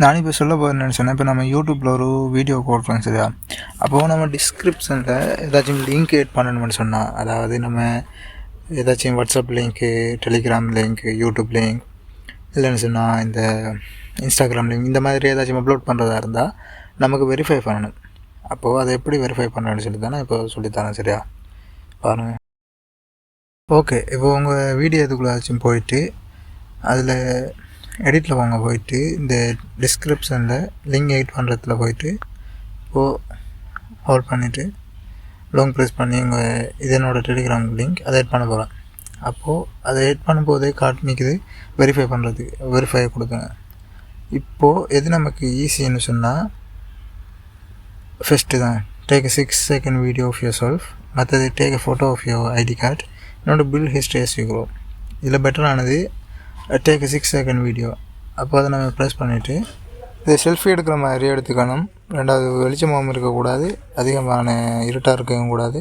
நான் இப்போ சொல்ல போகிறேன்னு சொன்னேன். இப்போ நம்ம யூடியூப்பில் ஒரு வீடியோ போடுறோம் சரியா? அப்போது நம்ம டிஸ்கிரிப்ஷனில் ஏதாச்சும் லிங்க் ஆட் பண்ணணும்னு சொன்னால், அதாவது நம்ம ஏதாச்சும் WhatsApp link, Telegram link, YouTube link, இல்லைன்னு சொன்னால் இந்த இன்ஸ்டாகிராம் லிங்க், இந்த மாதிரி ஏதாச்சும் அப்லோட் பண்ணுறதா இருந்தால் நமக்கு வெரிஃபை பண்ணணும். அப்போது அதை எப்படி வெரிஃபை பண்ணணும்னு சொல்லி தானே இப்போ சொல்லித்தரேன் சரியா? பாருங்கள். ஓகே, இப்போ உங்கள் வீடியோ எதுக்குள்ளாச்சும் போயிட்டு அதில் எடிட்டில் வாங்க போயிட்டு இந்த டிஸ்கிரிப்ஷனில் லிங்க் எடிட் பண்ணுறதுல போயிட்டு ஹோல்ட் பண்ணிவிட்டு லாங் ப்ரெஸ் பண்ணி உங்கள் இதனோட டெலிகிராம் லிங்க் அதை எட் பண்ண போகிறேன். அப்போது அதை எட் பண்ணும்போதே காட்டினிக்குது வெரிஃபை பண்ணுறதுக்கு, வெரிஃபை கொடுக்குங்க. இப்போது எது நமக்கு ஈஸின்னு சொன்னால் ஃபஸ்ட்டு தான் take 6 second video of yourself, மற்றது take photo of your ID card, இன்னொன்று bill history escrow. இதில் பெட்டரானது டேக் 6 செகண்ட் வீடியோ. அப்போ அதை நம்ம ப்ரெஸ் பண்ணிவிட்டு இதை செல்ஃபி எடுக்கிற மாதிரி எடுத்துக்கணும். ரெண்டாவது வெளிச்சமாகவும் இருக்கக்கூடாது, அதிகமான இருட்டாக இருக்கவும் கூடாது,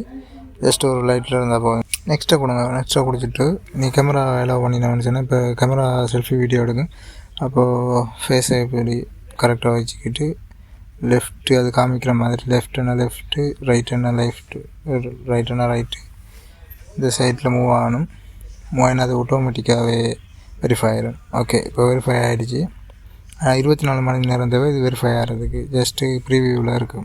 ஜஸ்ட் ஒரு லைட்டில் இருந்தால் போதும். நெக்ஸ்ட்டை கொடுங்க. நெக்ஸ்ட்டை கொடுத்துட்டு நீ கேமரா அலோவ் பண்ணினேன்னு சொன்னால் இப்போ கேமரா செல்ஃபி வீடியோ எடுக்கும். அப்போது ஃபேஸை இப்படி கரெக்டாக வச்சுக்கிட்டு லெஃப்ட்டு அது காமிக்கிற மாதிரி லெஃப்ட்டுன்னா லெஃப்ட்டு, ரைட்டுன்னா லெஃப்ட்டு, ரைட்டுன்னா ரைட்டு, இந்த சைடில் மூவ் ஆகணும். மூவ் ஆகினா அது ஆட்டோமேட்டிக்காகவே வெரிஃபை ஆகிடும். ஓகே, இப்போ வெரிஃபை ஆகிடுச்சு. 24 மணி நேரம் தேவை இது வெரிஃபை ஆகிறதுக்கு. ஜஸ்ட்டு ப்ரீவியூவில் இருக்கும்.